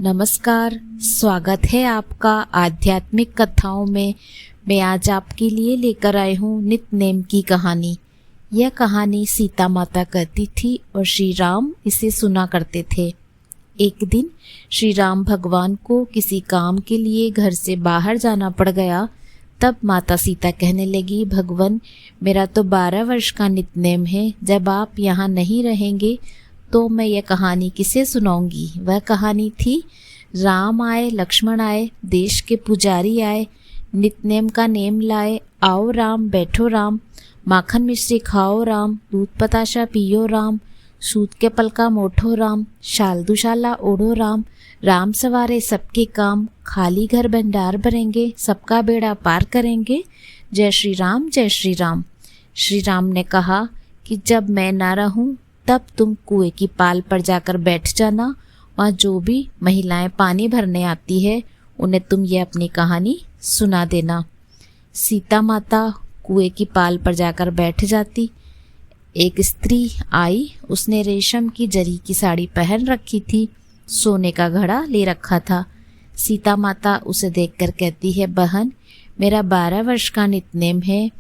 नमस्कार, स्वागत है आपका आध्यात्मिक कथाओं में। मैं आज आपके लिए लेकर आई हूँ नित्य-नेम की कहानी। यह कहानी सीता माता कहती थी और श्री राम इसे सुना करते थे। एक दिन श्री राम भगवान को किसी काम के लिए घर से बाहर जाना पड़ गया। तब माता सीता कहने लगी, भगवान, मेरा तो 12 वर्ष का नित्य-नेम है। जब आप यहाँ नहीं रहेंगे तो मैं यह कहानी किसे सुनाऊंगी। वह कहानी थी, राम आए, लक्ष्मण आए, देश के पुजारी आए, नित्य-नेम का नेम लाए, आओ राम, बैठो राम, माखन मिश्री खाओ राम, दूध बताशा पियो राम, सूत के पलका मोठो राम, शाल दुशाला ओढ़ो राम, राम सवारे सबके काम, खाली घर भंडार भरेंगे, सबका बेड़ा पार करेंगे, जय श्री राम, जय श्री राम। श्री राम ने कहा कि जब मैं ना रहूं तब तुम कुएं की पाल पर जाकर बैठ जाना। वहाँ जो भी महिलाएं पानी भरने आती है उन्हें तुम ये अपनी कहानी सुना देना। सीता माता कुएं की पाल पर जाकर बैठ जाती। एक स्त्री आई, उसने रेशम की जरी की साड़ी पहन रखी थी, सोने का घड़ा ले रखा था। सीता माता उसे देखकर कहती है, बहन, मेरा 12 वर्ष का नित्य-नेम है,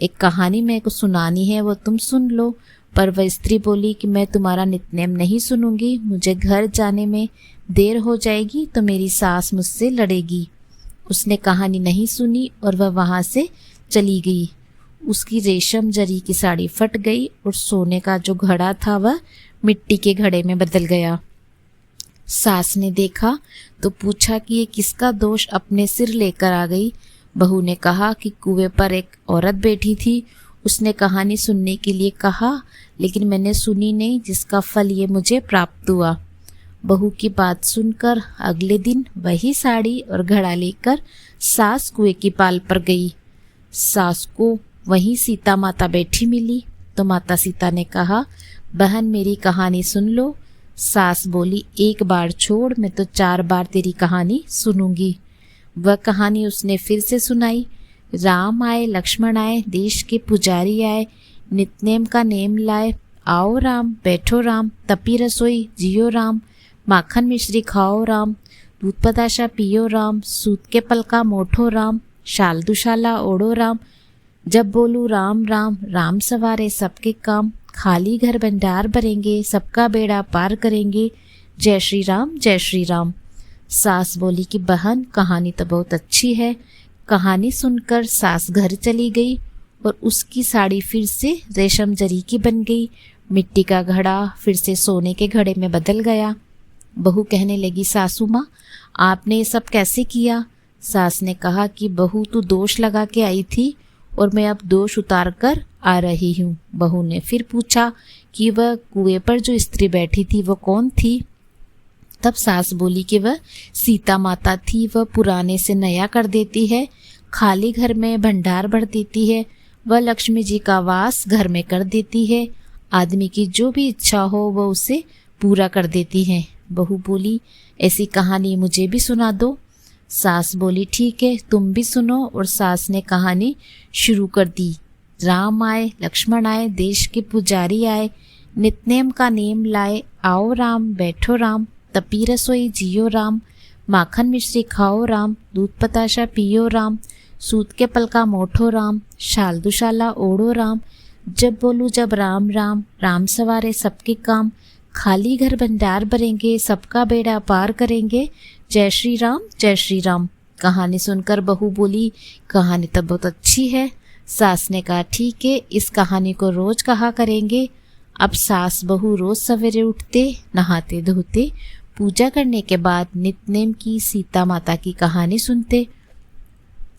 एक कहानी मेरे को सुनानी है, वो तुम सुन लो। पर वह स्त्री बोली कि मैं तुम्हारा नित्य-नेम नहीं सुनूंगी, मुझे घर जाने में देर हो जाएगी तो मेरी सास मुझसे लड़ेगी। उसने कहानी नहीं सुनी और वह वहाँ से चली गई। उसकी रेशम जरी की साड़ी फट गई और सोने का जो घड़ा था वह मिट्टी के घड़े में बदल गया। सास ने देखा तो पूछा कि ये किसका दोष अपने सिर लेकर आ गई। बहू ने कहा कि कुएं पर एक औरत बैठी थी, उसने कहानी सुनने के लिए कहा, लेकिन मैंने सुनी नहीं, जिसका फल ये मुझे प्राप्त हुआ। बहू की बात सुनकर अगले दिन वही साड़ी और घड़ा लेकर सास कुएं की पाल पर गई। सास को वहीं सीता माता बैठी मिली तो माता सीता ने कहा, बहन, मेरी कहानी सुन लो। सास बोली, एक बार छोड़, मैं तो 4 बार तेरी कहानी सुनूंगी। वह कहानी उसने फिर से सुनाई। राम आए, लक्ष्मण आए, देश के पुजारी आए, नित्य-नेम का नेम लाए, आओ राम, बैठो राम, तपी रसोई जियो राम, माखन मिश्री खाओ राम, दूध बताशा पियो राम, सूत के पलका मोठो राम, शाल दुशाला ओढ़ो राम, जब बोलूं राम राम, राम सवारे सबके काम, खाली घर भंडार भरेंगे, सबका बेड़ा पार करेंगे, जय श्री राम, जय श्री राम। सास बोली कि बहन, कहानी तो बहुत अच्छी है। कहानी सुनकर सास घर चली गई और उसकी साड़ी फिर से रेशम जरी की बन गई, मिट्टी का घड़ा फिर से सोने के घड़े में बदल गया। बहू कहने लगी, सासू माँ, आपने ये सब कैसे किया? सास ने कहा कि बहू, तू दोष लगा के आई थी और मैं अब दोष उतार कर आ रही हूँ। बहू ने फिर पूछा कि वह कुएं पर जो स्त्री बैठी थी वो कौन थी? तब सास बोली कि वह सीता माता थी। वह पुराने से नया कर देती है, खाली घर में भंडार भर देती है, वह लक्ष्मी जी का वास घर में कर देती है, आदमी की जो भी इच्छा हो वह उसे पूरा कर देती है। बहू बोली, ऐसी कहानी मुझे भी सुना दो। सास बोली, ठीक है, तुम भी सुनो। और सास ने कहानी शुरू कर दी। राम आए, लक्ष्मण आए, देश के पुजारी आए, नित्य-नेम का नेम लाए, आओ राम, बैठो राम, तपी रसोई जियो राम, माखन मिश्री खाओ राम, दूध बताशा पियो राम, सूत के पलका मोठो राम, शाल दुशाला ओढ़ो राम, जब बोलूं जब राम राम, राम सवारे सबके काम, खाली घर भंडार भरेंगे, सबका बेड़ा पार करेंगे, जय श्री राम, जय श्री राम। कहानी सुनकर बहू बोली, कहानी तो बहुत अच्छी है। सास ने कहा, ठीक है, इस कहानी को रोज कहा करेंगे। अब सास बहू रोज सवेरे उठते, नहाते धोते, पूजा करने के बाद नित्य-नेम की सीता माता की कहानी सुनते।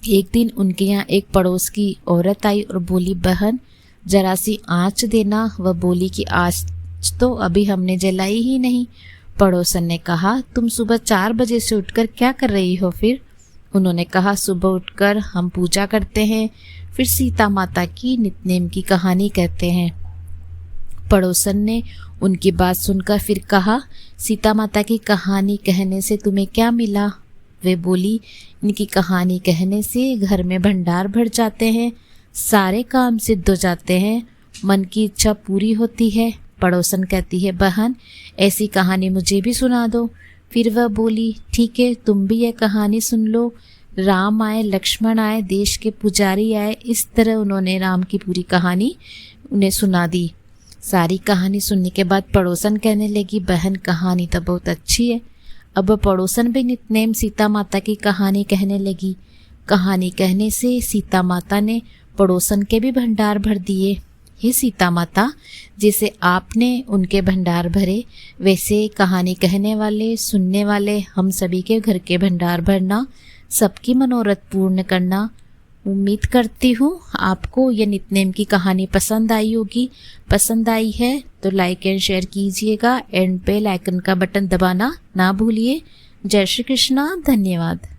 एक दिन उनके यहाँ एक पड़ोस की औरत आई और बोली, बहन, जरा सी आँच देना। वह बोली कि आँच तो अभी हमने जलाई ही नहीं। पड़ोसन ने कहा, तुम सुबह 4 बजे से उठकर क्या कर रही हो फिर? उन्होंने कहा, सुबह उठकर हम पूजा करते हैं, फिर सीता माता की नित्य-नेम की कहानी कहते हैं। पड़ोसन ने उनकी बात सुनकर फिर कहा, सीता माता की कहानी कहने से तुम्हें क्या मिला? वे बोली, इनकी कहानी कहने से घर में भंडार भर जाते हैं, सारे काम सिद्ध हो जाते हैं, मन की इच्छा पूरी होती है। पड़ोसन कहती है, बहन, ऐसी कहानी मुझे भी सुना दो। फिर वह बोली, ठीक है, तुम भी यह कहानी सुन लो। राम आए, लक्ष्मण आए, देश के पुजारी आए। इस तरह उन्होंने राम की पूरी कहानी उन्हें सुना दी। सारी कहानी सुनने के बाद पड़ोसन कहने लगी, बहन कहानी तो बहुत अच्छी है। अब पड़ोसन भी नितनेम सीता माता की कहानी कहने लगी। कहानी कहने से सीता माता ने पड़ोसन के भी भंडार भर दिए। हे सीता माता, जैसे आपने उनके भंडार भरे, वैसे कहानी कहने वाले, सुनने वाले हम सभी के घर के भंडार भरना, सबकी मनोरथ पूर्ण करना। उम्मीद करती हूँ आपको यह नितनेम की कहानी पसंद आई होगी। पसंद आई है तो लाइक एंड शेयर कीजिएगा। एंड पे लाइकन का बटन दबाना ना भूलिए। जय श्री कृष्णा। धन्यवाद।